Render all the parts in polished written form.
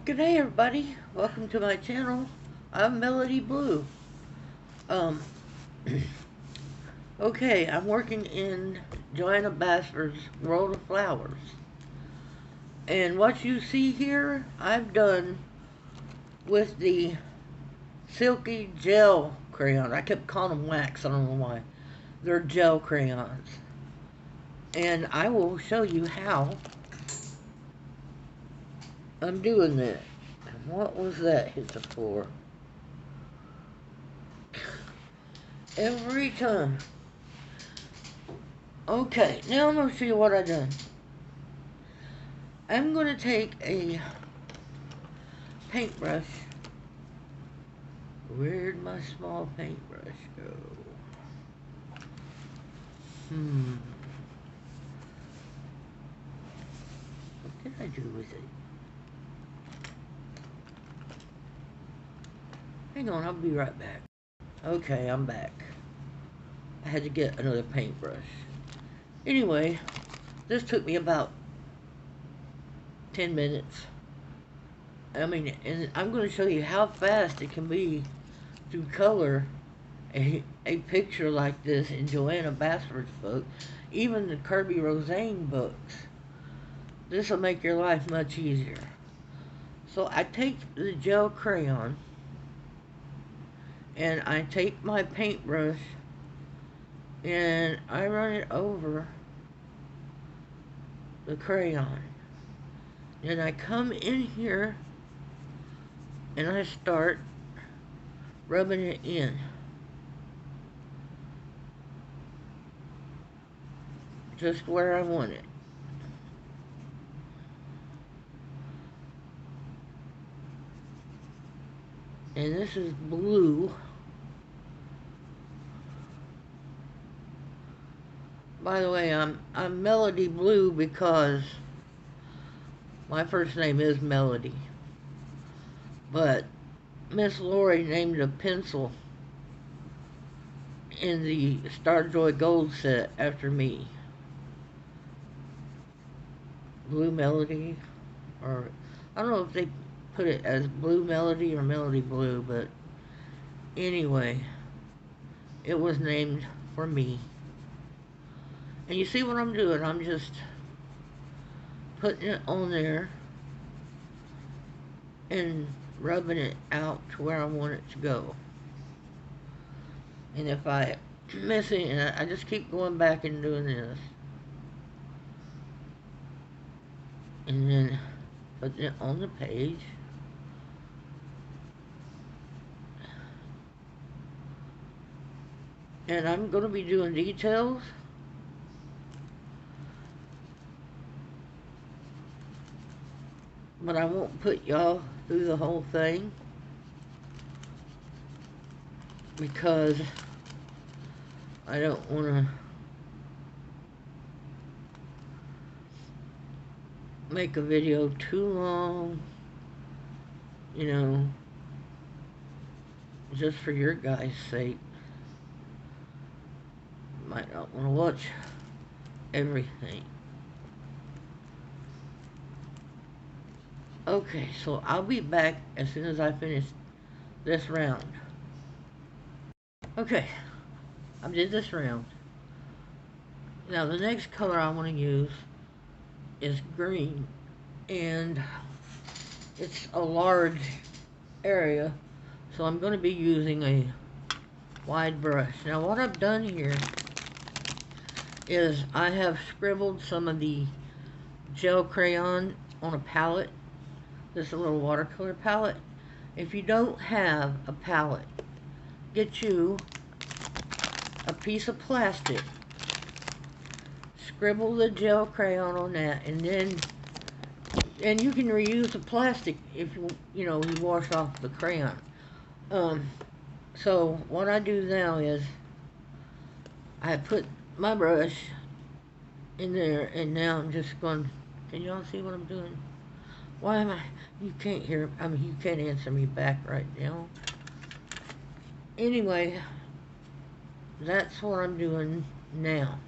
G'day everybody, welcome to my channel. I'm Melody Blue. Um, okay, I'm working in Joanna Basford's World of Flowers. And what you see here, I've done with the Silky Gel crayon. I kept calling them wax, I don't know why. They're gel crayons. And I will show you how I'm doing that. And what was that hit the floor? Every time. Okay, now I'm going to show you what I done. I'm going to take a paintbrush. Where'd my small paintbrush go? What did I do with it? Hang on, I'll be right back. Okay, I'm back. I had to get another paintbrush. Anyway, this took me about 10 minutes. I mean, and I'm going to show you how fast it can be to color a picture like this in Joanna Basford's book, even the Kirby Roseanne books. This will make your life much easier. So I take the gel crayon and I take my paintbrush and I run it over the crayon. And I come in here and I start rubbing it in. Just where I want it. And this is blue. By the way, I'm Melody Blue because my first name is Melody. But Miss Lori named a pencil in the Starjoy Gold set after me. Blue Melody, or I don't know if they put it as Blue Melody or Melody Blue, but anyway, it was named for me. And you see what I'm doing? I'm just putting it on there and rubbing it out to where I want it to go. And if I miss it, and I just keep going back and doing this. And then putting it on the page. And I'm going to be doing details. But I won't put y'all through the whole thing. Because I don't want to make a video too long, you know, just for your guys' sake. You might not want to watch everything. Okay, so I'll be back as soon as I finish this round. Okay, I did this round. Now the next color I want to use is green, and it's a large area, so I'm going to be using a wide brush. Now what I've done here is I have scribbled some of the gel crayon on a palette. This is a little watercolor palette. If you don't have a palette, get you a piece of plastic, scribble the gel crayon on that, and you can reuse the plastic if you wash off the crayon. So what I do now is I put my brush in there, and now I'm just going. Can y'all see what I'm doing? Why am I? You can't hear. I mean, you can't answer me back right now. Anyway, that's what I'm doing now.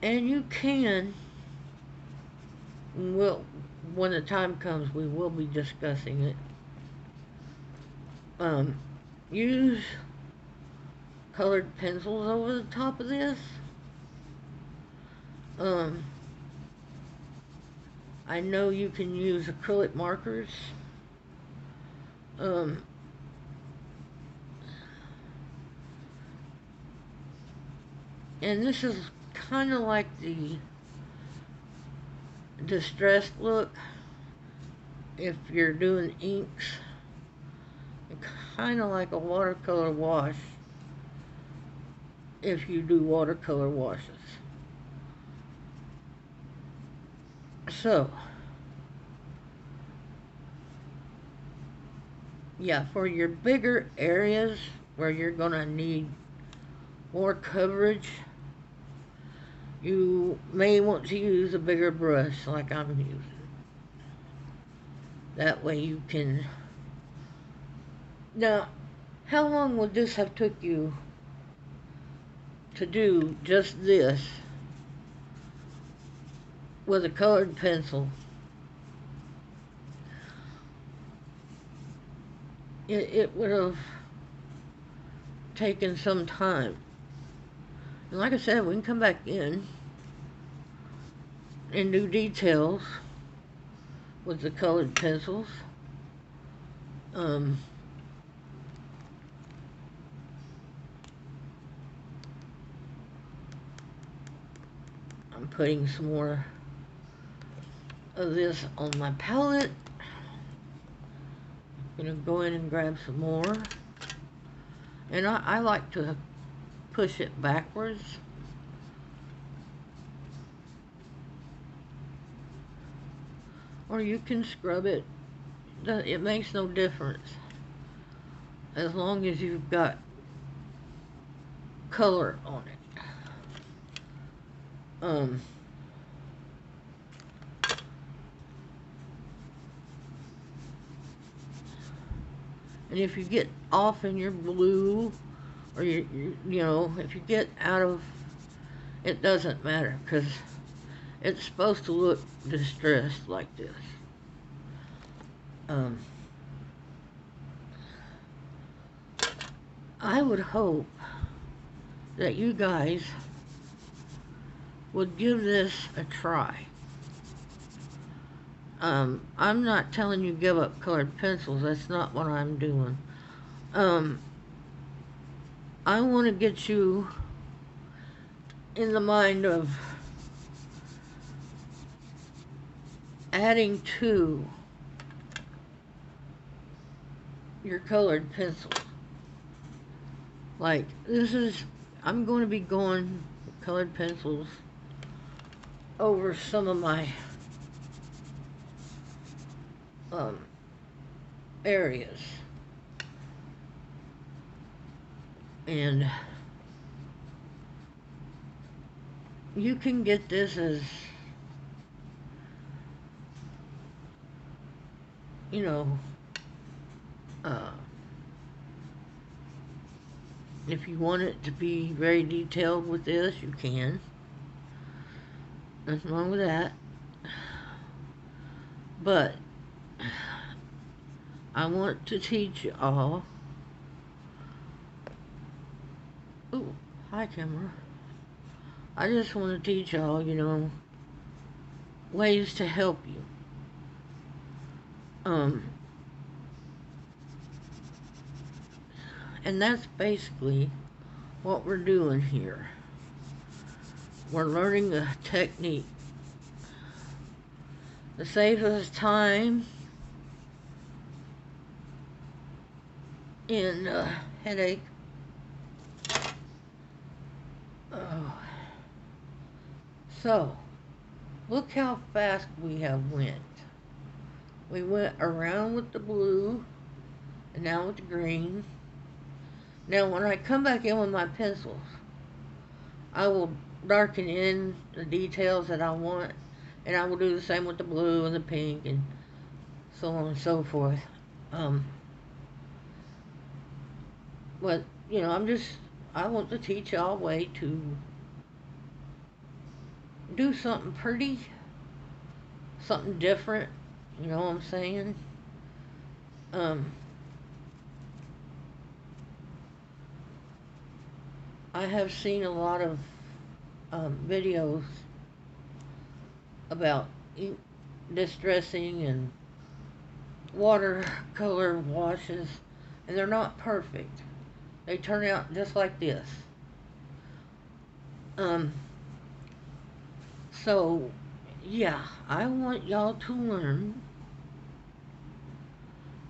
And you can, when the time comes, we will be discussing it. Um, use colored pencils over the top of this. Um, I know you can use acrylic markers. Um, and this is kind of like the distressed look if you're doing inks. Kind of like a watercolor wash if you do watercolor washes. So, yeah, for your bigger areas where you're gonna need more coverage, you may want to use a bigger brush like I'm using. That way you can... Now, how long would this have took you to do just this with a colored pencil? It would have taken some time. And like I said, we can come back in and do details with the colored pencils. I'm putting some more of this on my palette. I'm gonna go in and grab some more. And I like to push it backwards. Or you can scrub it. It makes no difference. As long as you've got color on it. And if you get off in your blue, or you know, if you get out of, it doesn't matter, because it's supposed to look distressed like this. I would hope that you guys would give this a try. I'm not telling you give up colored pencils. That's not what I'm doing. I want to get you in the mind of adding to your colored pencils. Like, I'm going to be going with colored pencils over some of my areas. And you can get this as, you know, if you want it to be very detailed with this, you can. Nothing wrong with that. But I want to teach you all. Ooh, hi camera. I just want to teach y'all, you know, ways to help you. And that's basically what we're doing here. We're learning a technique to save us time and headache. Oh. So, look how fast we have went. We went around with the blue, and now with the green. Now when I come back in with my pencils, I will darken in the details that I want, and I will do the same with the blue and the pink and so on and so forth. But, you know, I want to teach y'all a way to do something pretty, something different. You know what I'm saying? Um, I have seen a lot of videos about ink distressing and watercolor washes, and they're not perfect. They turn out just like this. Um, so, yeah, I want y'all to learn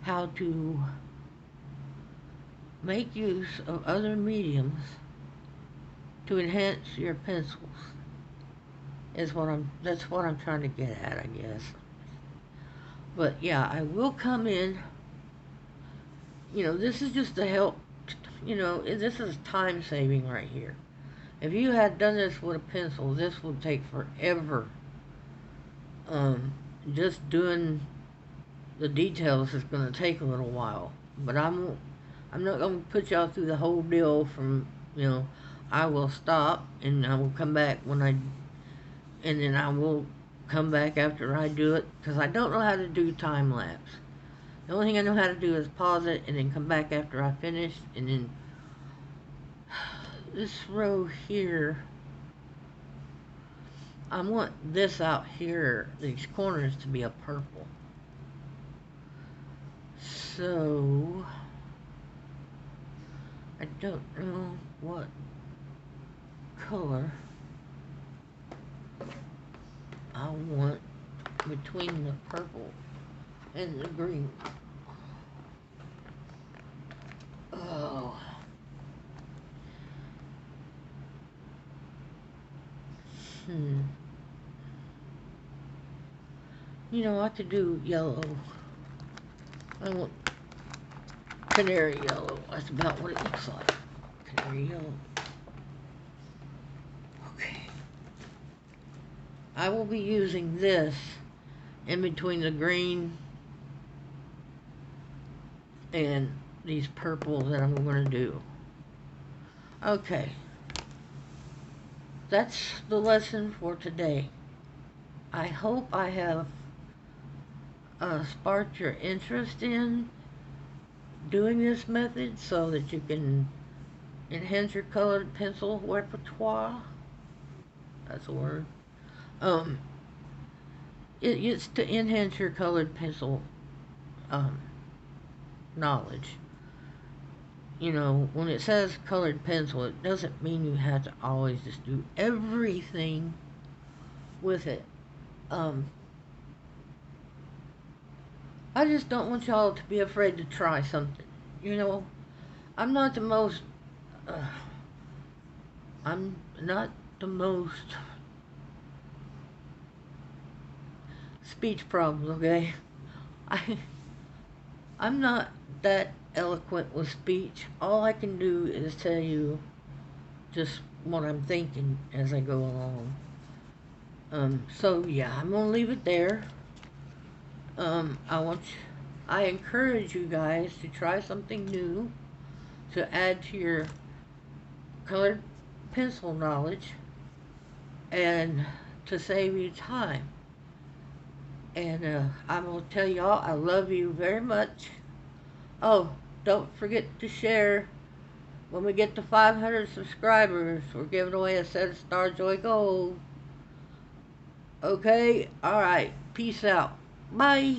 how to make use of other mediums to enhance your pencils. That's what I'm trying to get at, I guess. But yeah, I will come in. This is just to help. This is time saving right here. If you had done this with a pencil, this would take forever. Just doing the details is going to take a little while. But I'm not going to put y'all through the whole deal I will stop and I will come back and then I will come back after I do it, because I don't know how to do time lapse. The only thing I know how to do is pause it and then come back after I finish, and then this row here, I want this out here, these corners, to be a purple. So I don't know what color I want between the purple and the green. Oh. I could do yellow. I want canary yellow. That's about what it looks like. Canary yellow. Okay. I will be using this in between the green and these purples that I'm going to do. Okay. That's the lesson for today. I hope I have sparked your interest in doing this method so that you can enhance your colored pencil repertoire. That's a word. It's to enhance your colored pencil knowledge. When it says colored pencil, it doesn't mean you have to always just do everything with it. I just don't want y'all to be afraid to try something. I'm not the most, I'm not the most speech problems, okay? I'm not that eloquent with speech. All I can do is tell you just what I'm thinking as I go along. So yeah, I'm gonna leave it there. I encourage you guys to try something new to add to your colored pencil knowledge and to save you time. And I'm going to tell y'all I love you very much. Oh, don't forget to share. When we get to 500 subscribers, we're giving away a set of Star Joy Gold. Okay? Alright. Peace out. Bye.